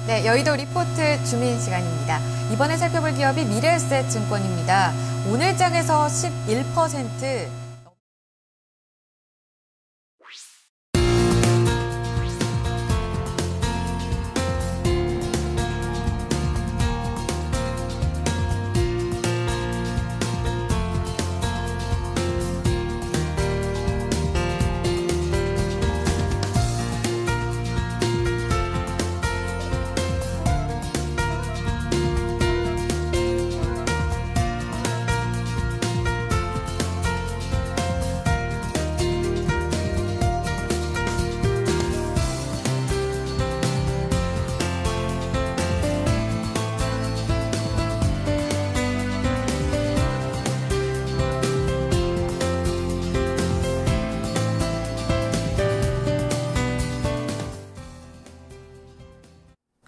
네, 여의도 리포트 주민 시간입니다. 이번에 살펴볼 기업이 미래에셋증권입니다. 오늘 장에서 11%.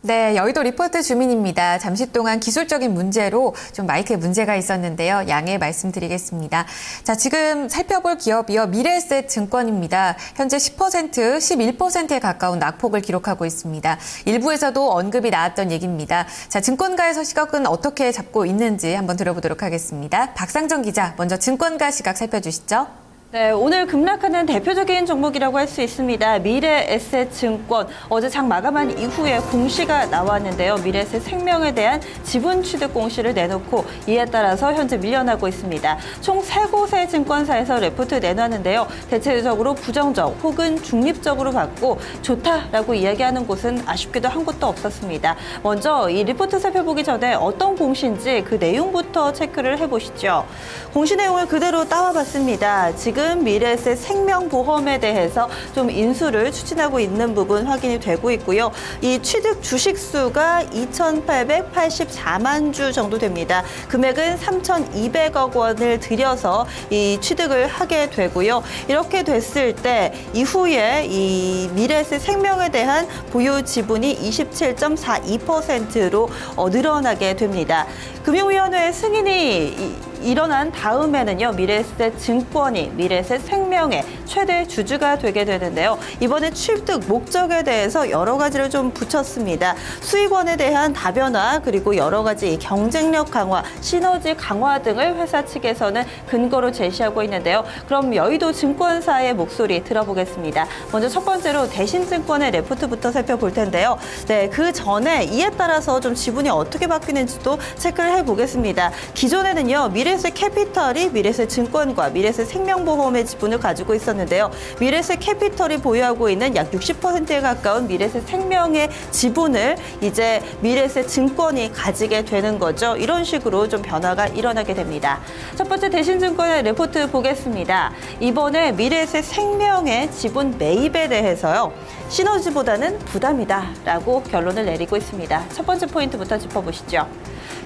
네, 여의도 리포트 주민입니다. 잠시 동안 기술적인 문제로 좀 마이크에 문제가 있었는데요. 양해 말씀드리겠습니다. 자, 지금 살펴볼 기업이요. 미래에셋증권입니다. 현재 10%, 11%에 가까운 낙폭을 기록하고 있습니다. 일부에서도 언급이 나왔던 얘기입니다. 자, 증권가에서 시각은 어떻게 잡고 있는지 한번 들어보도록 하겠습니다. 박상정 기자, 먼저 증권가 시각 살펴주시죠. 네, 오늘 급락하는 대표적인 종목이라고 할 수 있습니다. 미래에셋증권. 어제 장 마감한 이후에 공시가 나왔는데요. 미래에셋생명에 대한 지분 취득 공시를 내놓고 이에 따라서 현재 밀려나고 있습니다. 총 3곳의 증권사에서 레포트 내놨는데요. 대체적으로 부정적 혹은 중립적으로 봤고 좋다라고 이야기하는 곳은 아쉽게도 한 곳도 없었습니다. 먼저 이 리포트 살펴보기 전에 어떤 공시인지 그 내용부터 체크를 해보시죠. 공시 내용을 그대로 따와봤습니다. 지금 미래에셋 생명보험에 대해서 좀 인수를 추진하고 있는 부분 확인이 되고 있고요. 이 취득 주식 수가 2,884만 주 정도 됩니다. 금액은 3,200억 원을 들여서 이 취득을 하게 되고요. 이렇게 됐을 때 이후에 이 미래에셋 생명에 대한 보유 지분이 27.42%로 늘어나게 됩니다. 금융위원회 승인이 일어난 다음에는요, 미래에셋 증권이 미래에셋 생명의 최대 주주가 되게 되는데요. 이번에 취득 목적에 대해서 여러 가지를 좀 붙였습니다. 수익원에 대한 다변화, 그리고 여러 가지 경쟁력 강화, 시너지 강화 등을 회사 측에서는 근거로 제시하고 있는데요. 그럼 여의도 증권사의 목소리 들어보겠습니다. 먼저 첫 번째로 대신증권의 레포트부터 살펴볼 텐데요. 네, 그 전에 이에 따라서 좀 지분이 어떻게 바뀌는지도 체크를 해보겠습니다. 기존에는요, 미래에셋 캐피털이 미래에셋 증권과 미래에셋 생명보험의 지분을 가지고 있었는데요. 미래에셋 캐피털이 보유하고 있는 약 60%에 가까운 미래에셋 생명의 지분을 이제 미래에셋 증권이 가지게 되는 거죠. 이런 식으로 좀 변화가 일어나게 됩니다. 첫 번째 대신증권의 레포트 보겠습니다. 이번에 미래에셋 생명의 지분 매입에 대해서요. 시너지보다는 부담이다라고 결론을 내리고 있습니다. 첫 번째 포인트부터 짚어보시죠.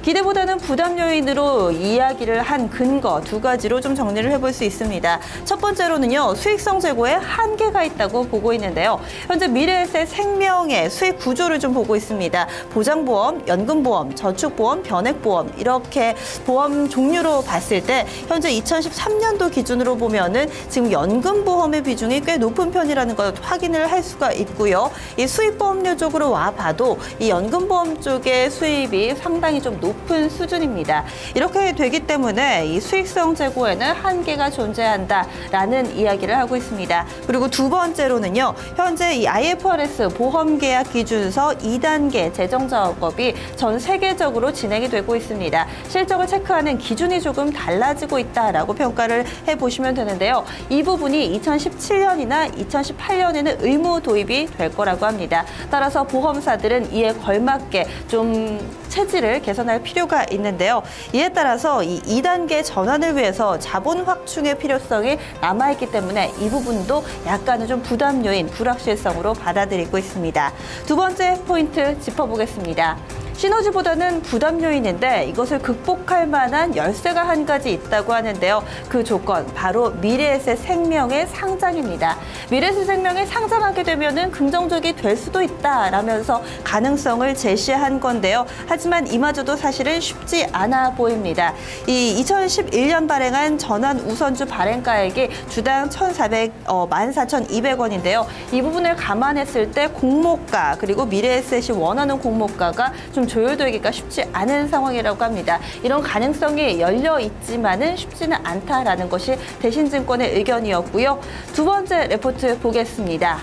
기대보다는 부담 요인으로 이야기를 한 근거 2가지로 좀 정리를 해볼 수 있습니다. 첫 번째로는요, 수익성 제고에 한계가 있다고 보고 있는데요. 현재 미래에셋 생명의 수익 구조를 좀 보고 있습니다. 보장보험, 연금보험, 저축보험, 변액보험 이렇게 보험 종류로 봤을 때 현재 2013년도 기준으로 보면은 지금 연금보험의 비중이 꽤 높은 편이라는 걸 확인을 할 수가 있고요. 이 수익보험료 쪽으로 와봐도 이 연금보험 쪽의 수입이 상당히 좀 높은 수준입니다. 이렇게 되기 때문에 이 수익성 제고에는 한계가 존재한다라는 이야기를 하고 있습니다. 그리고 두 번째로는요, 현재 이 IFRS 보험계약 기준서 2단계 재정 작업이 전 세계적으로 진행이 되고 있습니다. 실적을 체크하는 기준이 조금 달라지고 있다라고 평가를 해보시면 되는데요. 이 부분이 2017년이나 2018년에는 의무 도입이 될 거라고 합니다. 따라서 보험사들은 이에 걸맞게 좀 체질을 개선할 필요가 있는데요. 이에 따라서 이 2단계 전환을 위해서 자본 확충의 필요성이 남아있기 때문에 이 부분도 약간은 좀 부담 요인, 불확실성으로 받아들이고 있습니다. 두 번째 포인트 짚어보겠습니다. 시너지보다는 부담 요인인데 이것을 극복할 만한 열쇠가 한 가지 있다고 하는데요. 그 조건 바로 미래에셋 생명의 상장입니다. 미래에셋 생명이 상장하게 되면은 긍정적이 될 수도 있다라면서 가능성을 제시한 건데요. 하지만 이마저도 사실은 쉽지 않아 보입니다. 이 2011년 발행한 전환 우선주 발행가액이 주당 14,200원인데요. 이 부분을 감안했을 때 공모가 그리고 미래에셋이 원하는 공모가가 좀 조율되기가 쉽지 않은 상황이라고 합니다. 이런 가능성이 열려 있지만은 쉽지는 않다라는 것이 대신증권의 의견이었고요. 두 번째 레포트 보겠습니다.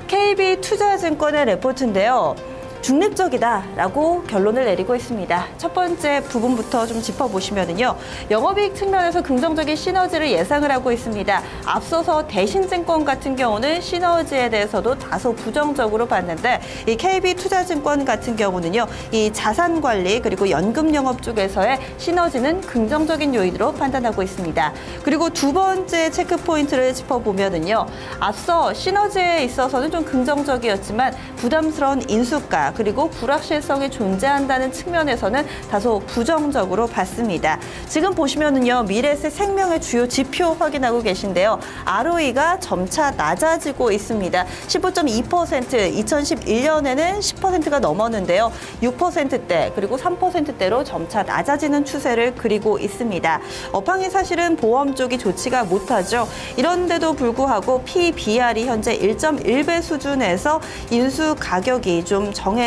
KB투자증권의 레포트인데요. 중립적이다라고 결론을 내리고 있습니다. 첫 번째 부분부터 좀 짚어보시면요. 영업이익 측면에서 긍정적인 시너지를 예상을 하고 있습니다. 앞서서 대신증권 같은 경우는 시너지에 대해서도 다소 부정적으로 봤는데 이 KB투자증권 같은 경우는요. 이 자산관리 그리고 연금 영업 쪽에서의 시너지는 긍정적인 요인으로 판단하고 있습니다. 그리고 두 번째 체크 포인트를 짚어보면요. 앞서 시너지에 있어서는 좀 긍정적이었지만 부담스러운 인수가 그리고 불확실성이 존재한다는 측면에서는 다소 부정적으로 봤습니다. 지금 보시면은요, 미래에셋 생명의 주요 지표 확인하고 계신데요. ROE가 점차 낮아지고 있습니다. 15.2%, 2011년에는 10%가 넘었는데요. 6%대 그리고 3%대로 점차 낮아지는 추세를 그리고 있습니다. 업황이 사실은 보험 쪽이 좋지가 못하죠. 이런데도 불구하고 PBR이 현재 1.1배 수준에서 인수 가격이 좀 정해졌습니다.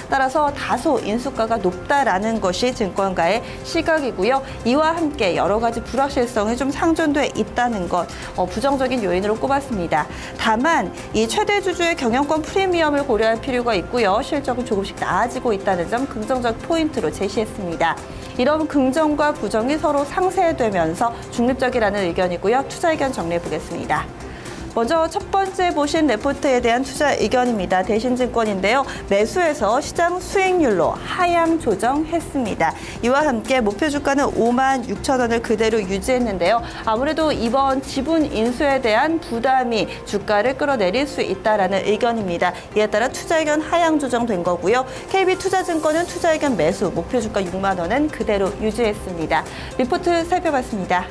따라서 다소 인수가가 높다라는 것이 증권가의 시각이고요. 이와 함께 여러 가지 불확실성이 좀 상존돼 있다는 것, 부정적인 요인으로 꼽았습니다. 다만 이 최대 주주의 경영권 프리미엄을 고려할 필요가 있고요. 실적은 조금씩 나아지고 있다는 점 긍정적 포인트로 제시했습니다. 이런 긍정과 부정이 서로 상쇄되면서 중립적이라는 의견이고요. 투자 의견 정리해 보겠습니다. 먼저 첫 번째 보신 레포트에 대한 투자 의견입니다. 대신증권인데요. 매수해서 시장 수익률로 하향 조정했습니다. 이와 함께 목표 주가는 56,000원을 그대로 유지했는데요. 아무래도 이번 지분 인수에 대한 부담이 주가를 끌어내릴 수 있다라는 의견입니다. 이에 따라 투자 의견 하향 조정된 거고요. KB투자증권은 투자 의견 매수, 목표 주가 6만 원은 그대로 유지했습니다. 리포트 살펴봤습니다.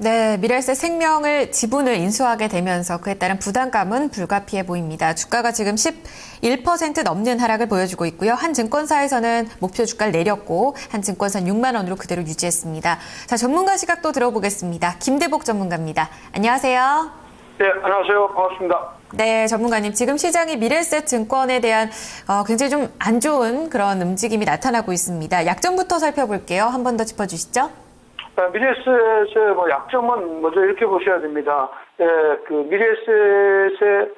네, 미래에셋 생명을 지분을 인수하게 되면서 그에 따른 부담감은 불가피해 보입니다. 주가가 지금 11% 넘는 하락을 보여주고 있고요. 한 증권사에서는 목표 주가를 내렸고 한 증권사는 6만 원으로 그대로 유지했습니다. 자, 전문가 시각도 들어보겠습니다. 김대복 전문가입니다. 안녕하세요. 네, 안녕하세요. 반갑습니다. 네, 전문가님. 지금 시장이 미래에셋 증권에 대한 굉장히 좀 안 좋은 그런 움직임이 나타나고 있습니다. 약점부터 살펴볼게요. 한 번 더 짚어주시죠. 미래에셋의 약점은 먼저 이렇게 보셔야 됩니다. 미래에셋의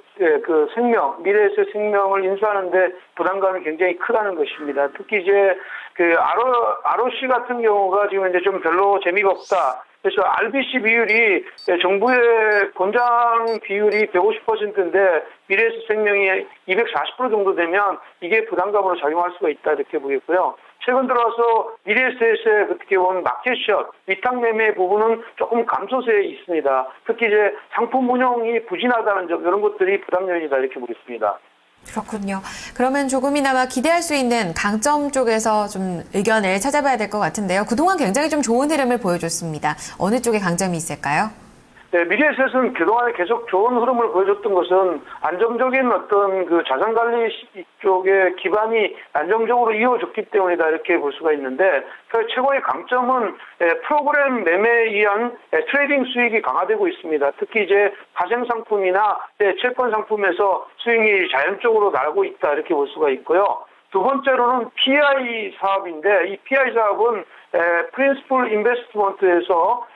미래에셋 생명을 인수하는데 부담감이 굉장히 크다는 것입니다. 특히 이제 ROC 같은 경우가 지금 이제 좀 별로 재미가 없다. 그래서 RBC 비율이 정부의 권장 비율이 150%인데 미래에셋 생명이 240% 정도 되면 이게 부담감으로 작용할 수가 있다 이렇게 보겠고요. 최근 들어서 미래에셋의 어떻게 보면 마켓샷, 위탁 매매 부분은 조금 감소세에 있습니다. 특히 이제 상품 운영이 부진하다는 점 이런 것들이 부담 요인이다 이렇게 보겠습니다. 그렇군요. 그러면 조금이나마 기대할 수 있는 강점 쪽에서 좀 의견을 찾아봐야 될 것 같은데요. 그동안 굉장히 좀 좋은 흐름을 보여줬습니다. 어느 쪽에 강점이 있을까요? 네, 미래에셋은 그동안에 계속 좋은 흐름을 보여줬던 것은 안정적인 어떤 자산관리 쪽의 기반이 안정적으로 이어졌기 때문이다 이렇게 볼 수가 있는데 최고의 강점은 프로그램 매매에 의한 트레이딩 수익이 강화되고 있습니다. 특히 이제 파생상품이나 채권 상품에서 수익이 자연적으로 나고 있다 이렇게 볼 수가 있고요. 두 번째로는 PI 사업인데 이 PI 사업은 프린시플 인베스트먼트에서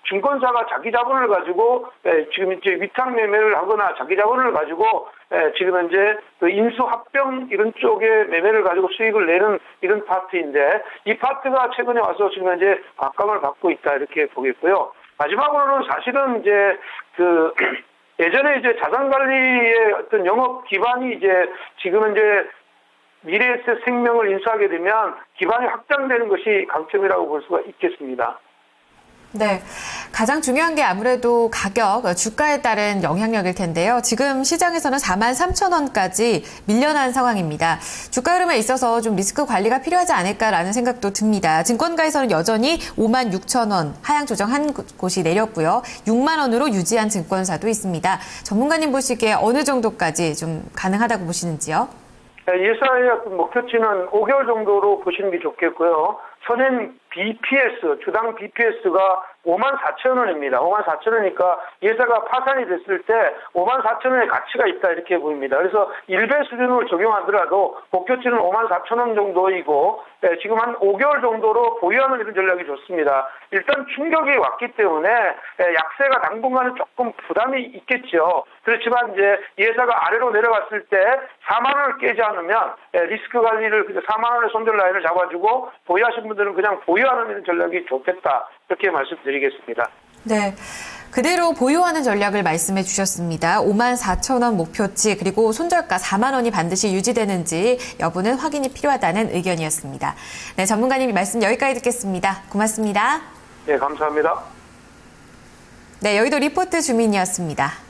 증권사가 자기 자본을 가지고 지금 이제 위탁 매매를 하거나 자기 자본을 가지고 지금 현재 인수 합병 이런 쪽에 매매를 가지고 수익을 내는 이런 파트인데 이 파트가 최근에 와서 지금 현재 각광을 받고 있다 이렇게 보겠고요. 마지막으로는 사실은 이제 예전에 이제 자산 관리의 어떤 영업 기반이 이제 지금은 이제 미래에셋 생명을 인수하게 되면 기반이 확장되는 것이 강점이라고 볼 수가 있겠습니다. 네, 가장 중요한 게 아무래도 가격, 주가에 따른 영향력일 텐데요. 지금 시장에서는 43,000원까지 밀려난 상황입니다. 주가 흐름에 있어서 좀 리스크 관리가 필요하지 않을까라는 생각도 듭니다. 증권가에서는 여전히 56,000원 하향 조정한 곳이 내렸고요. 6만 원으로 유지한 증권사도 있습니다. 전문가님 보시기에 어느 정도까지 좀 가능하다고 보시는지요? 예상의 목표치는 5개월 정도로 보시는 게 좋겠고요. 선행 BPS, 주당 BPS가 54,000원입니다. 54,000원이니까 예사가 파산이 됐을 때 54,000원의 가치가 있다 이렇게 보입니다. 그래서 1배 수준으로 적용하더라도 목표치는 54,000원 정도이고 지금 한 5개월 정도로 보유하는 이런 전략이 좋습니다. 일단 충격이 왔기 때문에 약세가 당분간은 조금 부담이 있겠죠. 그렇지만 이제 예사가 아래로 내려갔을 때 4만 원을 깨지 않으면 리스크 관리를 4만 원의 손절 라인을 잡아주고 보유하신 분들은 그냥 보유하는 이런 전략이 좋겠다. 이렇게 말씀드리겠습니다. 네. 그대로 보유하는 전략을 말씀해 주셨습니다. 54,000원 목표치 그리고 손절가 4만 원이 반드시 유지되는지 여부는 확인이 필요하다는 의견이었습니다. 네, 전문가님 말씀 여기까지 듣겠습니다. 고맙습니다. 네, 감사합니다. 네, 여의도 리포트 주민이었습니다.